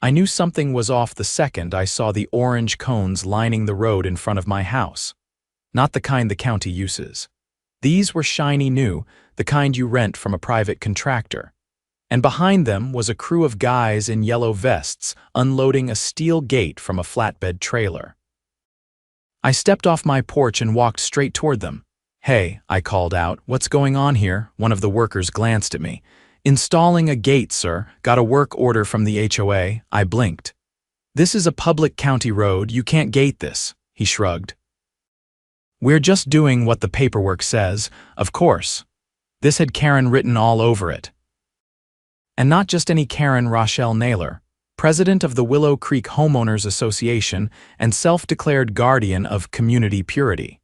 I knew something was off the second I saw the orange cones lining the road in front of my house. Not the kind the county uses. These were shiny new, the kind you rent from a private contractor. And behind them was a crew of guys in yellow vests unloading a steel gate from a flatbed trailer. I stepped off my porch and walked straight toward them. "Hey," I called out, "what's going on here?" One of the workers glanced at me. "Installing a gate, sir. Got a work order from the HOA." I blinked. "This is a public county road. You can't gate this," he shrugged. "We're just doing what the paperwork says, of course." This had Karen written all over it. And not just any Karen. Rochelle Naylor, president of the Willow Creek Homeowners Association and self-declared guardian of community purity.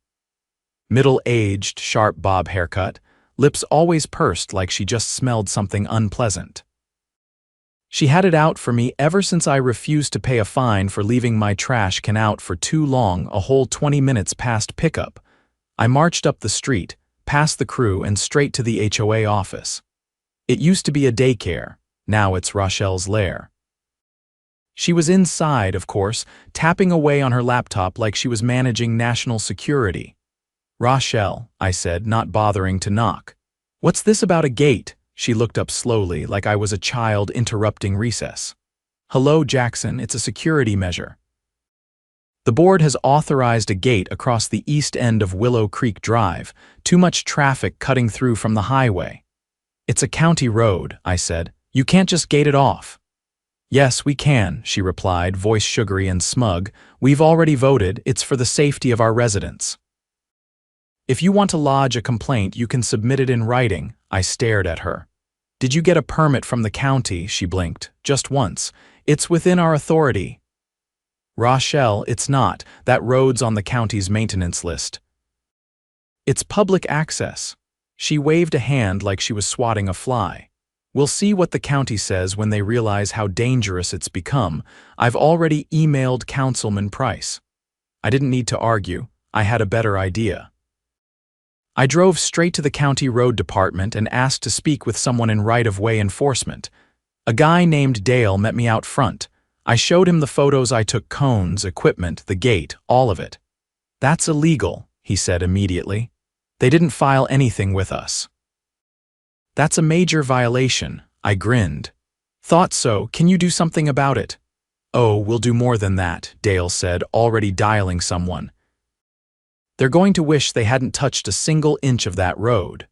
Middle-aged, sharp bob haircut, lips always pursed like she just smelled something unpleasant. She had it out for me ever since I refused to pay a fine for leaving my trash can out for too long, a whole 20 minutes past pickup. I marched up the street, past the crew and straight to the HOA office. It used to be a daycare, now it's Rochelle's lair. She was inside, of course, tapping away on her laptop like she was managing national security. "Rochelle," I said, not bothering to knock. "What's this about a gate?" She looked up slowly, like I was a child interrupting recess. "Hello, Jackson, it's a security measure. The board has authorized a gate across the east end of Willow Creek Drive, too much traffic cutting through from the highway." "It's a county road," I said. "You can't just gate it off." "Yes, we can," she replied, voice sugary and smug. "We've already voted. It's for the safety of our residents." "If you want to lodge a complaint, you can submit it in writing." I stared at her. "Did you get a permit from the county?" She blinked. "Just once. It's within our authority." "Rochelle, it's not. That road's on the county's maintenance list." "It's public access." She waved a hand like she was swatting a fly. "We'll see what the county says when they realize how dangerous it's become. I've already emailed Councilman Price." I didn't need to argue. I had a better idea. I drove straight to the county road department and asked to speak with someone in right-of-way enforcement. A guy named Dale met me out front. I showed him the photos I took: cones, equipment, the gate, all of it. "That's illegal," he said immediately. "They didn't file anything with us." "That's a major violation." I grinned. "Thought so. Can you do something about it?" "Oh, we'll do more than that," Dale said, already dialing someone. "They're going to wish they hadn't touched a single inch of that road."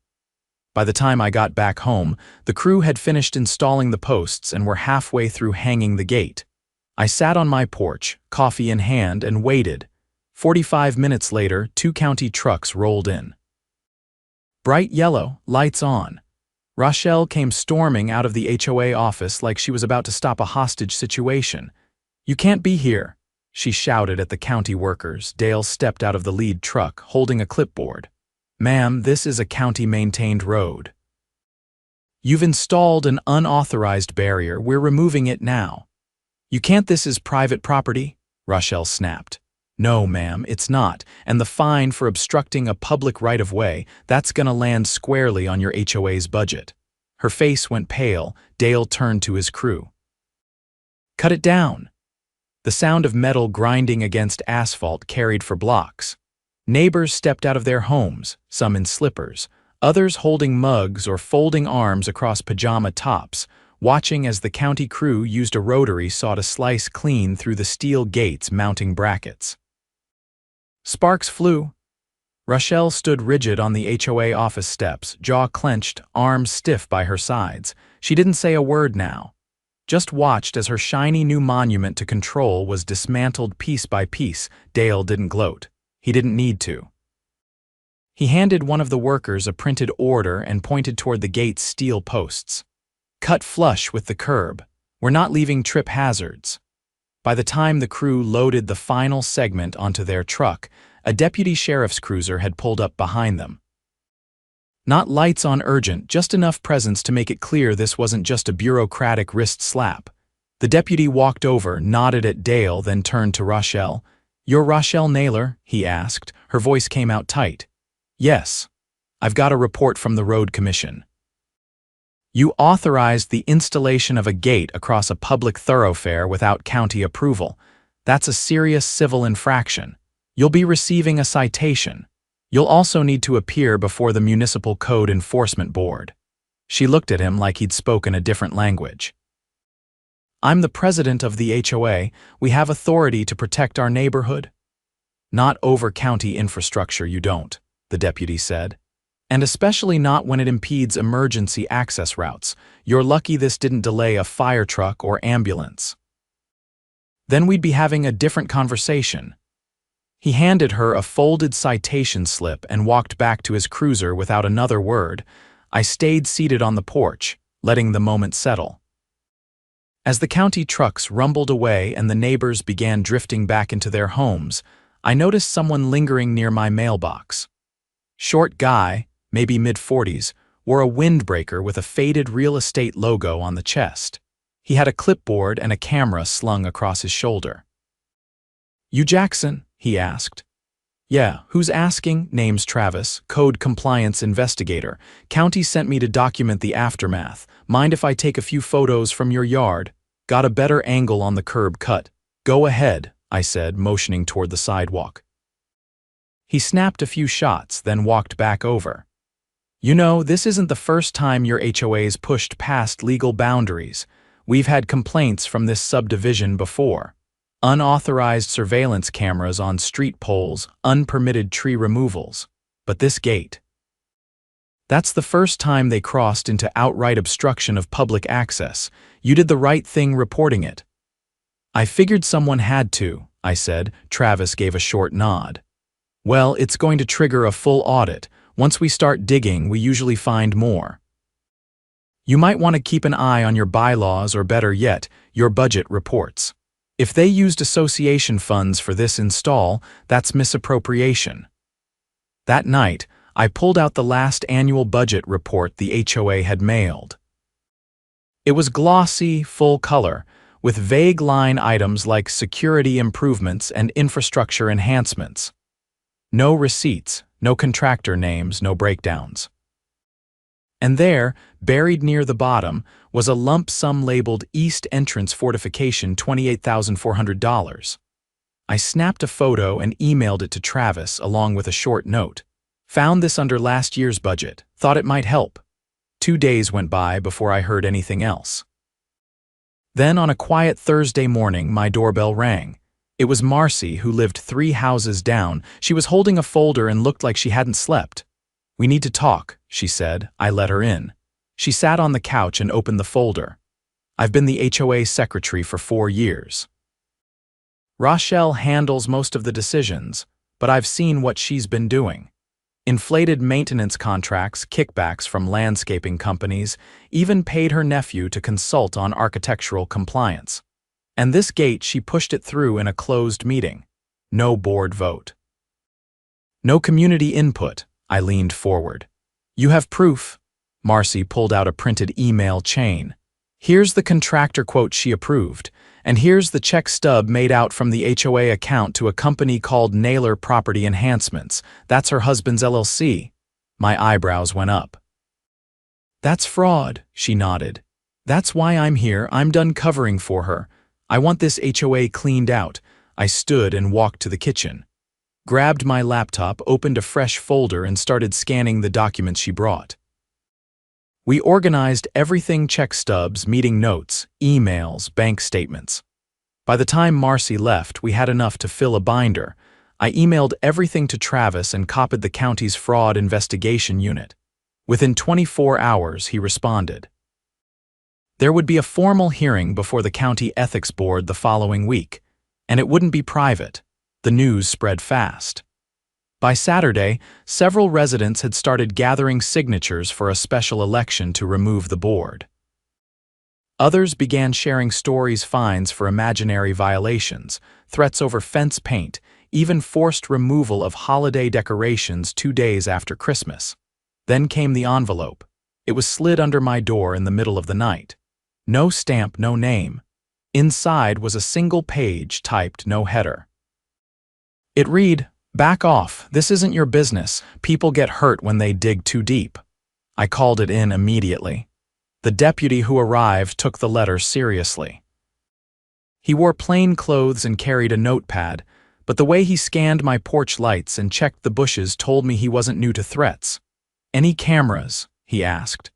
By the time I got back home, the crew had finished installing the posts and were halfway through hanging the gate. I sat on my porch, coffee in hand, and waited. 45 minutes later, 2 county trucks rolled in. Bright yellow, lights on. Rochelle came storming out of the HOA office like she was about to stop a hostage situation. "You can't be here," she shouted at the county workers. Dale stepped out of the lead truck, holding a clipboard. "Ma'am, this is a county-maintained road. You've installed an unauthorized barrier. We're removing it now." "You can't. This is private property," Rochelle snapped. "No, ma'am, it's not. And the fine for obstructing a public right-of-way, that's gonna land squarely on your HOA's budget." Her face went pale. Dale turned to his crew. "Cut it down." The sound of metal grinding against asphalt carried for blocks. Neighbors stepped out of their homes, some in slippers, others holding mugs or folding arms across pajama tops, watching as the county crew used a rotary saw to slice clean through the steel gates mounting brackets. Sparks flew. Rochelle stood rigid on the HOA office steps, jaw clenched, arms stiff by her sides. She didn't say a word now. Just watched as her shiny new monument to control was dismantled piece by piece. Dale didn't gloat. He didn't need to. He handed one of the workers a printed order and pointed toward the gate's steel posts. "Cut flush with the curb. We're not leaving trip hazards." By the time the crew loaded the final segment onto their truck, a deputy sheriff's cruiser had pulled up behind them. Not lights on urgent, just enough presence to make it clear this wasn't just a bureaucratic wrist slap. The deputy walked over, nodded at Dale, then turned to Rochelle. "You're Rochelle Naylor?" he asked. Her voice came out tight. "Yes. I've got a report from the road commission." You authorized the installation of a gate across a public thoroughfare without county approval. That's a serious civil infraction. You'll be receiving a citation. You'll also need to appear before the Municipal Code Enforcement Board." She looked at him like he'd spoken a different language. "I'm the president of the HOA. We have authority to protect our neighborhood." "Not over county infrastructure, you don't," the deputy said. "And especially not when it impedes emergency access routes. You're lucky this didn't delay a fire truck or ambulance. Then we'd be having a different conversation." He handed her a folded citation slip and walked back to his cruiser without another word. I stayed seated on the porch, letting the moment settle. As the county trucks rumbled away and the neighbors began drifting back into their homes, I noticed someone lingering near my mailbox. Short guy, maybe mid-40s, wore a windbreaker with a faded real estate logo on the chest. He had a clipboard and a camera slung across his shoulder. "You Jackson?" he asked. "Yeah, who's asking?" "Name's Travis, Code Compliance Investigator. County sent me to document the aftermath. Mind if I take a few photos from your yard? Got a better angle on the curb cut." "Go ahead," I said, motioning toward the sidewalk. He snapped a few shots, then walked back over. "You know, this isn't the first time your HOA's pushed past legal boundaries. We've had complaints from this subdivision before. Unauthorized surveillance cameras on street poles, unpermitted tree removals. But this gate. That's the first time they crossed into outright obstruction of public access. You did the right thing reporting it." "I figured someone had to," I said. Travis gave a short nod. "Well, it's going to trigger a full audit. Once we start digging, we usually find more. You might want to keep an eye on your bylaws, or better yet, your budget reports. If they used association funds for this install, that's misappropriation." That night, I pulled out the last annual budget report the HOA had mailed. It was glossy, full color, with vague line items like security improvements and infrastructure enhancements. No receipts, no contractor names, no breakdowns. And there, buried near the bottom, was a lump sum labeled East Entrance Fortification, $28,400. I snapped a photo and emailed it to Travis along with a short note. "Found this under last year's budget. Thought it might help." 2 days went by before I heard anything else. Then on a quiet Thursday morning, my doorbell rang. It was Marcy, who lived 3 houses down. She was holding a folder and looked like she hadn't slept. "We need to talk," she said. I let her in. She sat on the couch and opened the folder. "I've been the HOA secretary for 4 years. Rochelle handles most of the decisions, but I've seen what she's been doing. Inflated maintenance contracts, kickbacks from landscaping companies, even paid her nephew to consult on architectural compliance. And this gate, she pushed it through in a closed meeting. No board vote. No community input." I leaned forward. "You have proof?" Marcy pulled out a printed email chain. "Here's the contractor quote she approved, and here's the check stub made out from the HOA account to a company called Naylor Property Enhancements. That's her husband's LLC." My eyebrows went up. "That's fraud," she nodded. "That's why I'm here. I'm done covering for her. I want this HOA cleaned out." I stood and walked to the kitchen. Grabbed my laptop, opened a fresh folder, and started scanning the documents she brought. We organized everything: check stubs, meeting notes, emails, bank statements. By the time Marcy left, we had enough to fill a binder. I emailed everything to Travis and copied the county's fraud investigation unit. Within 24 hours, he responded. There would be a formal hearing before the county ethics board the following week, and it wouldn't be private. The news spread fast. By Saturday, several residents had started gathering signatures for a special election to remove the board. Others began sharing stories, fines for imaginary violations, threats over fence paint, even forced removal of holiday decorations 2 days after Christmas. Then came the envelope. It was slid under my door in the middle of the night. No stamp, no name. Inside was a single page typed, no header. It read, "Back off, this isn't your business. People get hurt when they dig too deep." I called it in immediately. The deputy who arrived took the letter seriously. He wore plain clothes and carried a notepad, but the way he scanned my porch lights and checked the bushes told me he wasn't new to threats. "Any cameras?" he asked.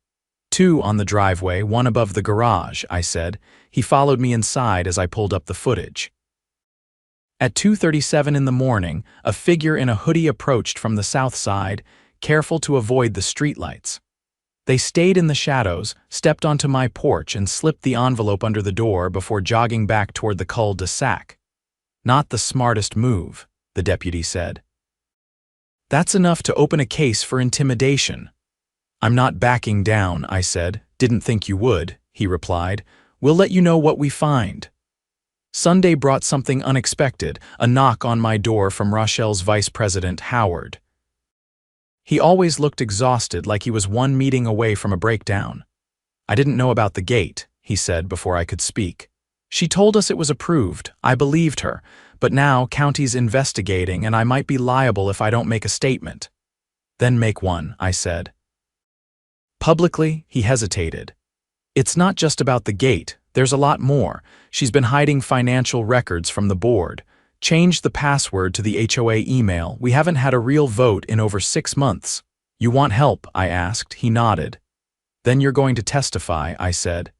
"Two on the driveway, one above the garage," I said. He followed me inside as I pulled up the footage. At 2:37 in the morning, a figure in a hoodie approached from the south side, careful to avoid the streetlights. They stayed in the shadows, stepped onto my porch, and slipped the envelope under the door before jogging back toward the cul-de-sac. "Not the smartest move," the deputy said. "That's enough to open a case for intimidation." "I'm not backing down," I said. "Didn't think you would," he replied. "We'll let you know what we find." Sunday brought something unexpected, a knock on my door from Rochelle's vice president, Howard. He always looked exhausted, like he was one meeting away from a breakdown. "I didn't know about the gate," he said before I could speak. "She told us it was approved. I believed her, but now county's investigating and I might be liable if I don't make a statement." "Then make one," I said. Publicly, he hesitated. "It's not just about the gate. There's a lot more. She's been hiding financial records from the board. Changed the password to the HOA email. We haven't had a real vote in over 6 months. You want help?" I asked. He nodded. "Then you're going to testify," I said.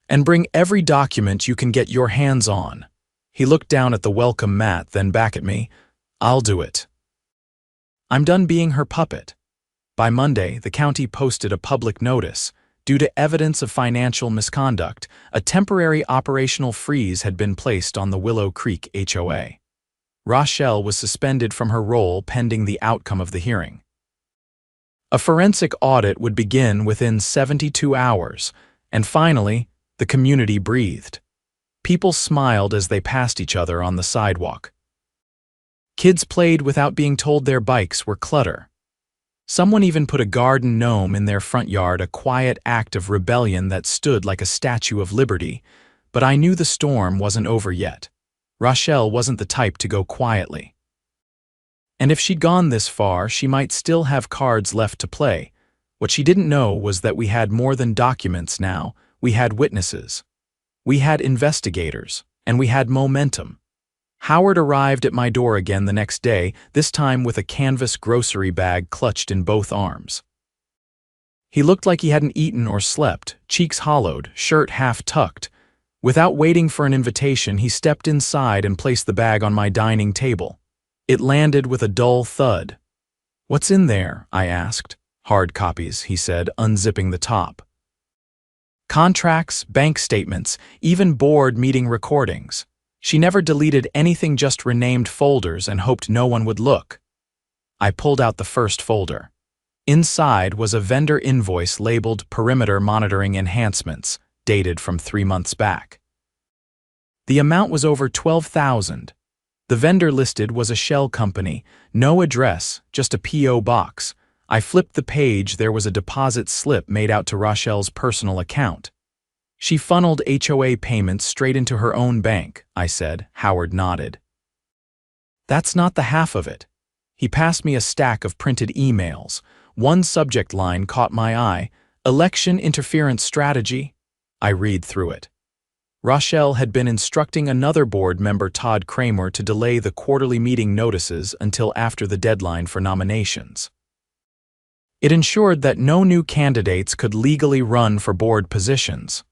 "And bring every document you can get your hands on." He looked down at the welcome mat, then back at me. "I'll do it." I'm done being her puppet. By Monday, the county posted a public notice. Due to evidence of financial misconduct, a temporary operational freeze had been placed on the Willow Creek HOA. Rochelle was suspended from her role pending the outcome of the hearing. A forensic audit would begin within 72 hours, and finally, the community breathed. People smiled as they passed each other on the sidewalk. Kids played without being told their bikes were clutter. Someone even put a garden gnome in their front yard, a quiet act of rebellion that stood like a statue of liberty. But I knew the storm wasn't over yet. Rochelle wasn't the type to go quietly. And if she'd gone this far, she might still have cards left to play. What she didn't know was that we had more than documents now. We had witnesses. We had investigators. And we had momentum. Howard arrived at my door again the next day, this time with a canvas grocery bag clutched in both arms. He looked like he hadn't eaten or slept, cheeks hollowed, shirt half tucked. Without waiting for an invitation, he stepped inside and placed the bag on my dining table. It landed with a dull thud. "What's in there?" I asked. "Hard copies," he said, unzipping the top. "Contracts, bank statements, even board meeting recordings." She never deleted anything, just renamed folders and hoped no one would look. I pulled out the first folder. Inside was a vendor invoice labeled Perimeter Monitoring Enhancements, dated from 3 months back. The amount was over $12,000. The vendor listed was a shell company, no address, just a P.O. box. I flipped the page. There was a deposit slip made out to Rochelle's personal account. "She funneled HOA payments straight into her own bank," I said. Howard nodded. "That's not the half of it." He passed me a stack of printed emails. One subject line caught my eye: "Election interference strategy." I read through it. Rochelle had been instructing another board member, Todd Kramer, to delay the quarterly meeting notices until after the deadline for nominations. It ensured that no new candidates could legally run for board positions.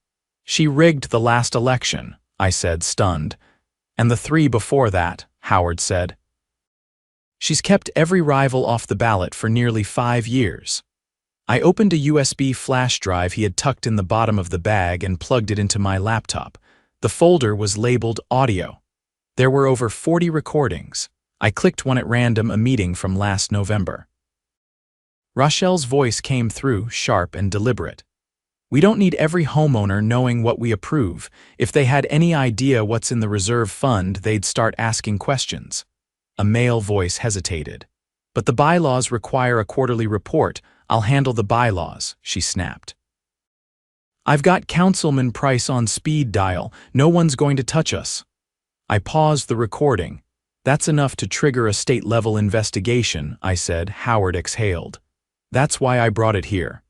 "She rigged the last election," I said, stunned. "And the 3 before that," Howard said. "She's kept every rival off the ballot for nearly 5 years." I opened a USB flash drive he had tucked in the bottom of the bag and plugged it into my laptop. The folder was labeled Audio. There were over 40 recordings. I clicked one at random, a meeting from last November. Rochelle's voice came through, sharp and deliberate. "We don't need every homeowner knowing what we approve. If they had any idea what's in the reserve fund, they'd start asking questions." A male voice hesitated. "But the bylaws require a quarterly report. I'll handle the bylaws," she snapped. "I've got Councilman Price on speed dial. No one's going to touch us." I paused the recording. "That's enough to trigger a state-level investigation," I said. Howard exhaled. "That's why I brought it here."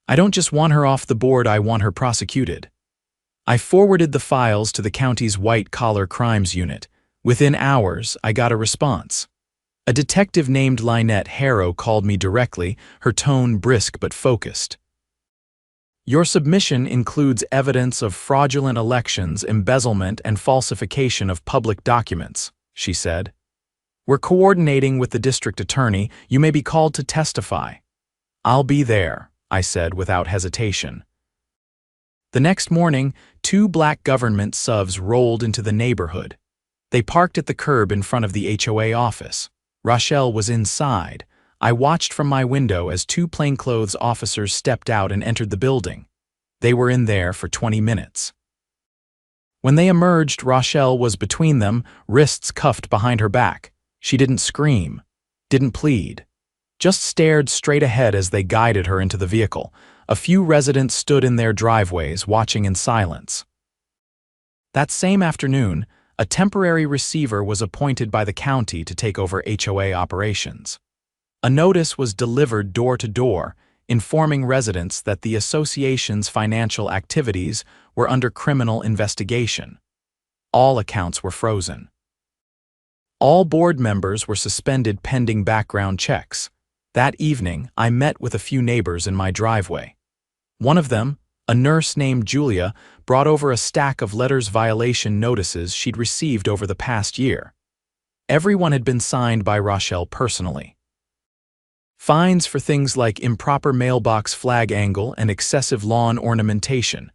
I don't just want her off the board, I want her prosecuted. I forwarded the files to the county's white-collar crimes unit. Within hours, I got a response. A detective named Lynette Harrow called me directly, her tone brisk but focused. Your submission includes evidence of fraudulent elections, embezzlement, and falsification of public documents, she said. We're coordinating with the district attorney. You may be called to testify. I'll be there, I said without hesitation. The next morning, 2 black government subs rolled into the neighborhood. They parked at the curb in front of the HOA office. Rochelle was inside. I watched from my window as 2 plainclothes officers stepped out and entered the building. They were in there for 20 minutes. When they emerged, Rochelle was between them, wrists cuffed behind her back. She didn't scream, didn't plead, just stared straight ahead as they guided her into the vehicle. A few residents stood in their driveways, watching in silence. That same afternoon, a temporary receiver was appointed by the county to take over HOA operations. A notice was delivered door to door, informing residents that the association's financial activities were under criminal investigation. All accounts were frozen. All board members were suspended pending background checks. That evening, I met with a few neighbors in my driveway. One of them, a nurse named Julia, brought over a stack of letters violation notices she'd received over the past year. Everyone had been signed by Rochelle personally. Fines for things like improper mailbox flag angle and excessive lawn ornamentation.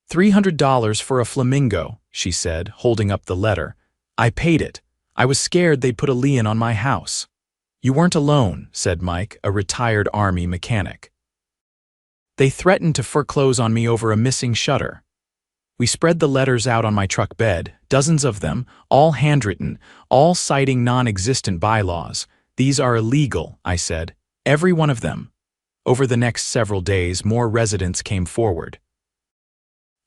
$300 for a flamingo, she said, holding up the letter. I paid it. I was scared they'd put a lien on my house. You weren't alone, said Mike, a retired Army mechanic. They threatened to foreclose on me over a missing shutter. We spread the letters out on my truck bed, dozens of them, all handwritten, all citing non-existent bylaws. These are illegal, I said. Every one of them. Over the next several days, more residents came forward.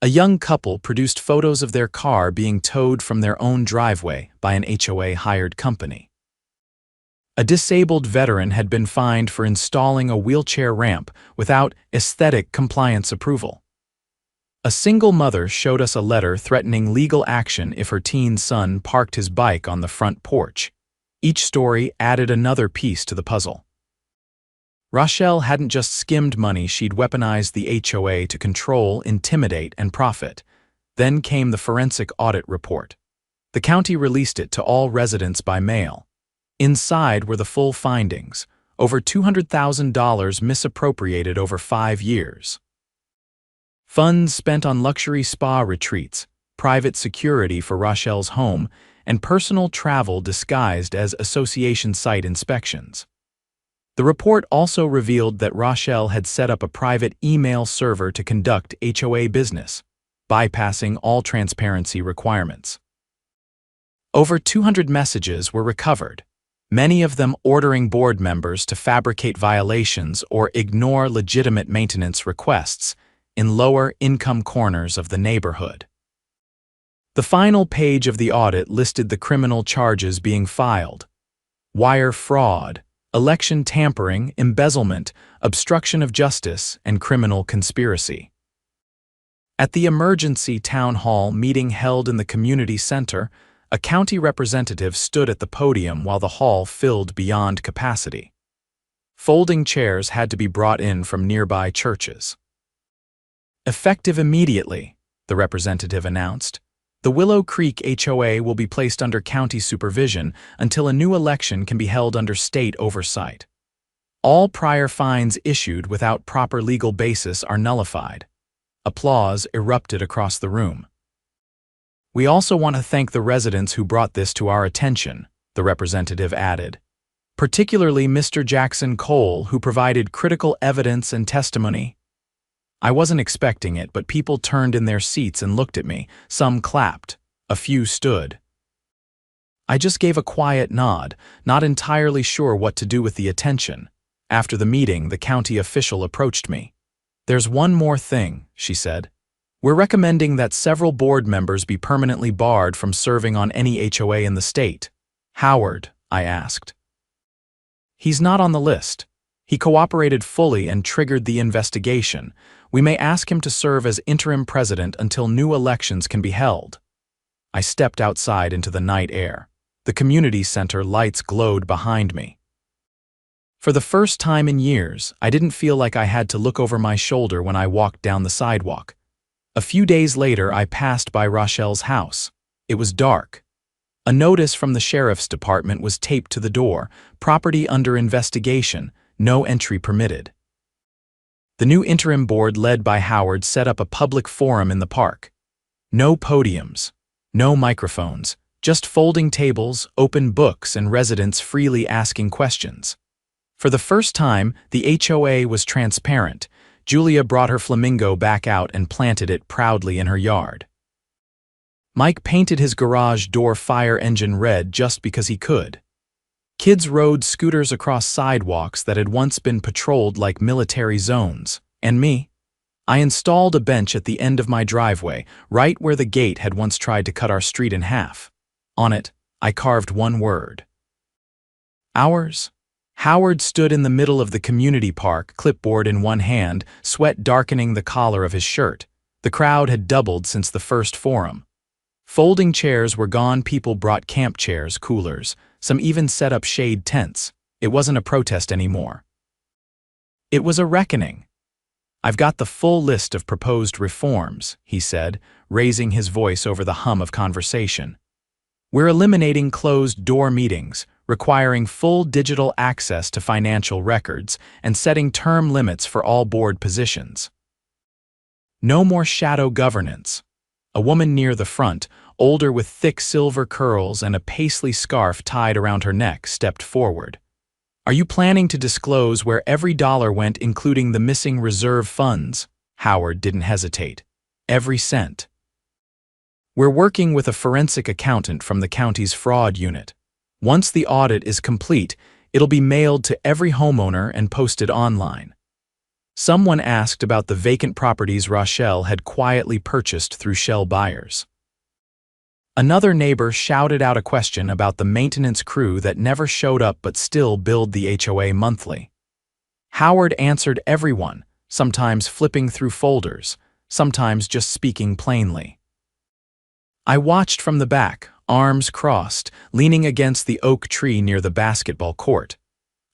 A young couple produced photos of their car being towed from their own driveway by an HOA-hired company. A disabled veteran had been fined for installing a wheelchair ramp without aesthetic compliance approval. A single mother showed us a letter threatening legal action if her teen son parked his bike on the front porch. Each story added another piece to the puzzle. Rochelle hadn't just skimmed money, she'd weaponized the HOA to control, intimidate, and profit. Then came the forensic audit report. The county released it to all residents by mail. Inside were the full findings, over $200,000 misappropriated over 5 years. Funds spent on luxury spa retreats, private security for Rochelle's home, and personal travel disguised as association site inspections. The report also revealed that Rochelle had set up a private email server to conduct HOA business, bypassing all transparency requirements. Over 200 messages were recovered, many of them ordering board members to fabricate violations or ignore legitimate maintenance requests in lower-income corners of the neighborhood. The final page of the audit listed the criminal charges being filed: wire fraud, election tampering, embezzlement, obstruction of justice, and criminal conspiracy. At the emergency town hall meeting held in the community center, a county representative stood at the podium while the hall filled beyond capacity. Folding chairs had to be brought in from nearby churches. Effective immediately, the representative announced, the Willow Creek HOA will be placed under county supervision until a new election can be held under state oversight. All prior fines issued without proper legal basis are nullified. Applause erupted across the room. We also want to thank the residents who brought this to our attention, the representative added, particularly Mr. Jackson Cole, who provided critical evidence and testimony. I wasn't expecting it, but people turned in their seats and looked at me. Some clapped. A few stood. I just gave a quiet nod, not entirely sure what to do with the attention. After the meeting, the county official approached me. There's one more thing, she said. We're recommending that several board members be permanently barred from serving on any HOA in the state. Howard, I asked. He's not on the list. He cooperated fully and triggered the investigation. We may ask him to serve as interim president until new elections can be held. I stepped outside into the night air. The community center lights glowed behind me. For the first time in years, I didn't feel like I had to look over my shoulder when I walked down the sidewalk. A few days later, I passed by Rochelle's house. It was dark. A notice from the sheriff's department was taped to the door: property under investigation, no entry permitted. The new interim board led by Howard set up a public forum in the park. No podiums, no microphones, just folding tables, open books, and residents freely asking questions. For the first time, the HOA was transparent. Julia brought her flamingo back out and planted it proudly in her yard. Mike painted his garage door fire engine red just because he could. Kids rode scooters across sidewalks that had once been patrolled like military zones. And me? I installed a bench at the end of my driveway, right where the gate had once tried to cut our street in half. On it, I carved one word: ours. Howard stood in the middle of the community park, clipboard in one hand, sweat darkening the collar of his shirt. The crowd had doubled since the first forum. Folding chairs were gone. People brought camp chairs, coolers. Some even set up shade tents. It wasn't a protest anymore. It was a reckoning. "I've got the full list of proposed reforms," he said, raising his voice over the hum of conversation. "We're eliminating closed-door meetings, requiring full digital access to financial records, and setting term limits for all board positions. No more shadow governance." A woman near the front, older with thick silver curls and a paisley scarf tied around her neck, stepped forward. "Are you planning to disclose where every dollar went, including the missing reserve funds?" Howard didn't hesitate. "Every cent." "We're working with a forensic accountant from the county's fraud unit. Once the audit is complete, it'll be mailed to every homeowner and posted online." Someone asked about the vacant properties Rochelle had quietly purchased through shell buyers. Another neighbor shouted out a question about the maintenance crew that never showed up but still billed the HOA monthly. Howard answered everyone, sometimes flipping through folders, sometimes just speaking plainly. I watched from the back, arms crossed, leaning against the oak tree near the basketball court.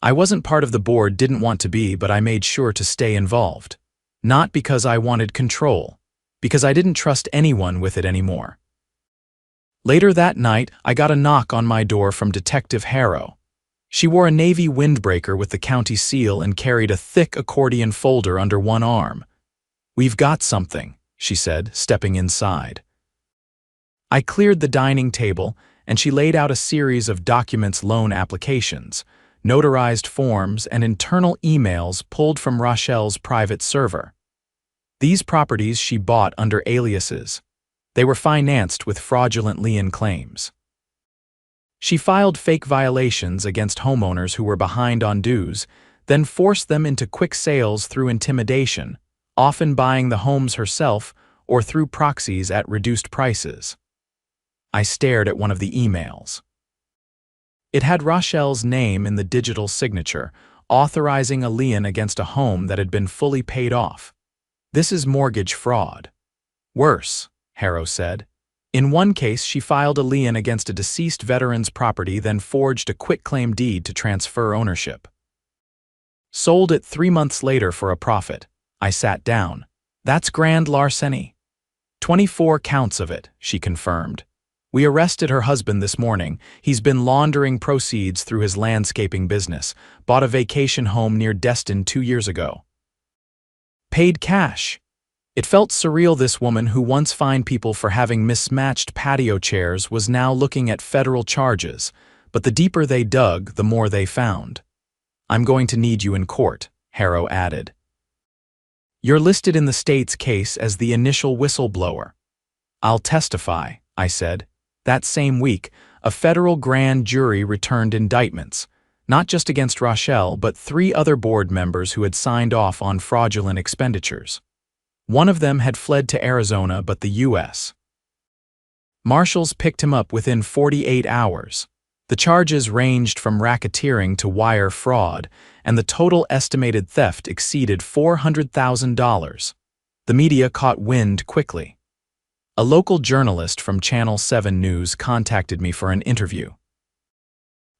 I wasn't part of the board, didn't want to be, but I made sure to stay involved. Not because I wanted control, because I didn't trust anyone with it anymore. Later that night, I got a knock on my door from Detective Harrow. She wore a navy windbreaker with the county seal and carried a thick accordion folder under one arm. "We've got something," she said, stepping inside. I cleared the dining table, and she laid out a series of documents: loan applications, notarized forms, and internal emails pulled from Rochelle's private server. These properties she bought under aliases. They were financed with fraudulent lien claims. She filed fake violations against homeowners who were behind on dues, then forced them into quick sales through intimidation, often buying the homes herself or through proxies at reduced prices. I stared at one of the emails. It had Rochelle's name in the digital signature, authorizing a lien against a home that had been fully paid off. "This is mortgage fraud." "Worse," Harrow said. "In one case, she filed a lien against a deceased veteran's property, then forged a quitclaim deed to transfer ownership. Sold it 3 months later for a profit." I sat down. "That's grand larceny." 24 counts of it," she confirmed. "We arrested her husband this morning. He's been laundering proceeds through his landscaping business, bought a vacation home near Destin 2 years ago. Paid cash." It felt surreal. This woman who once fined people for having mismatched patio chairs was now looking at federal charges, but the deeper they dug, the more they found. "I'm going to need you in court," Harrow added. "You're listed in the state's case as the initial whistleblower." "I'll testify," I said. That same week, a federal grand jury returned indictments, not just against Rochelle, but 3 other board members who had signed off on fraudulent expenditures. One of them had fled to Arizona, but the U.S. Marshals picked him up within 48 hours. The charges ranged from racketeering to wire fraud, and the total estimated theft exceeded $400,000. The media caught wind quickly. A local journalist from Channel 7 News contacted me for an interview.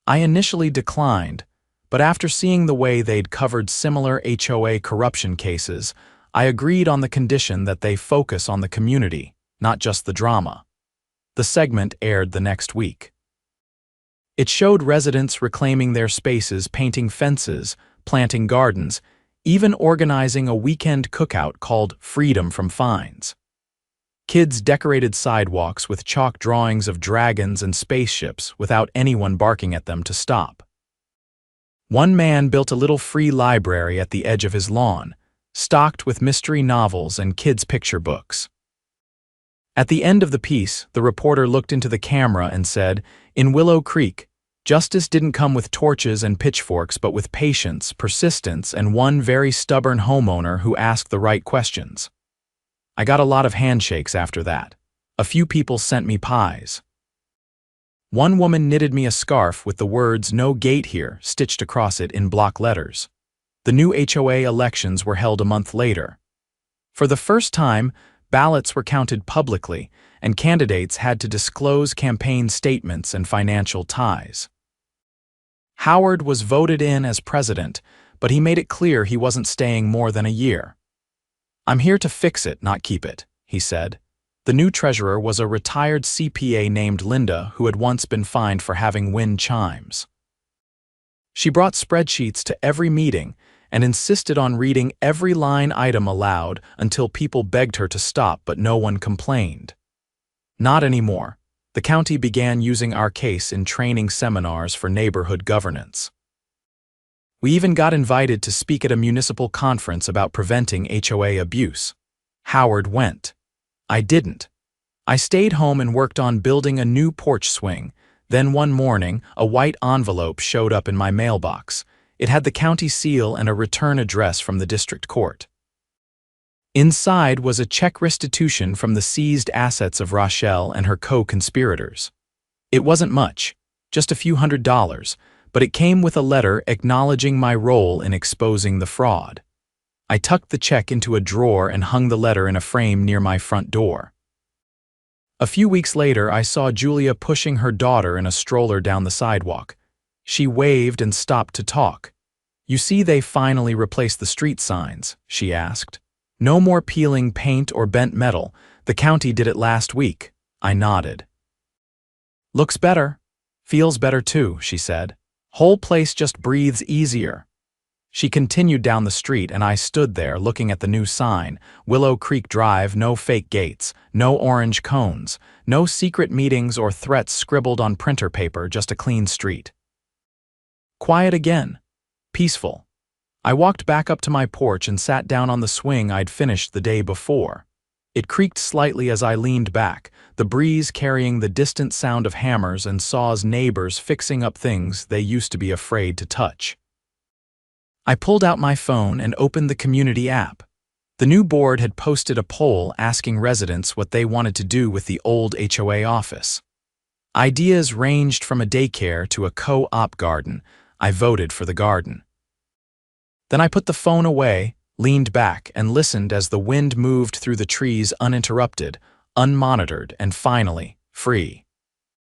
I initially declined, but after seeing the way they'd covered similar HOA corruption cases, I agreed on the condition that they focus on the community, not just the drama. The segment aired the next week. It showed residents reclaiming their spaces, painting fences, planting gardens, even organizing a weekend cookout called Freedom from Fines. Kids decorated sidewalks with chalk drawings of dragons and spaceships without anyone barking at them to stop. One man built a little free library at the edge of his lawn, stocked with mystery novels and kids' picture books. At the end of the piece, the reporter looked into the camera and said, "In Willow Creek, justice didn't come with torches and pitchforks but with patience, persistence, and one very stubborn homeowner who asked the right questions." I got a lot of handshakes after that. A few people sent me pies. One woman knitted me a scarf with the words "No gate here" stitched across it in block letters. The new HOA elections were held a month later. For the first time, ballots were counted publicly, and candidates had to disclose campaign statements and financial ties. Howard was voted in as president, but he made it clear he wasn't staying more than a year. "I'm here to fix it, not keep it," he said. The new treasurer was a retired CPA named Linda who had once been fined for having wind chimes. She brought spreadsheets to every meeting and insisted on reading every line item aloud until people begged her to stop, but no one complained. Not anymore. The county began using our case in training seminars for neighborhood governance. We even got invited to speak at a municipal conference about preventing HOA abuse. Howard went. I didn't. I stayed home and worked on building a new porch swing. Then one morning, a white envelope showed up in my mailbox. It had the county seal and a return address from the district court. Inside was a check restitution from the seized assets of Rochelle and her co-conspirators. It wasn't much, just a few $100s, but it came with a letter acknowledging my role in exposing the fraud. I tucked the check into a drawer and hung the letter in a frame near my front door. A few weeks later, I saw Julia pushing her daughter in a stroller down the sidewalk. She waved and stopped to talk. "You see, they finally replaced the street signs," she asked. "No more peeling paint or bent metal. The county did it last week." I nodded. "Looks better. Feels better too," she said. "Whole place just breathes easier." She continued down the street and I stood there looking at the new sign, Willow Creek Drive, no fake gates, no orange cones, no secret meetings or threats scribbled on printer paper, just a clean street. Quiet again. Peaceful. I walked back up to my porch and sat down on the swing I'd finished the day before. It creaked slightly as I leaned back, the breeze carrying the distant sound of hammers and saws neighbors fixing up things they used to be afraid to touch. I pulled out my phone and opened the community app. The new board had posted a poll asking residents what they wanted to do with the old HOA office. Ideas ranged from a daycare to a co-op garden. I voted for the garden. Then I put the phone away, leaned back, and listened as the wind moved through the trees uninterrupted, unmonitored, and finally, free.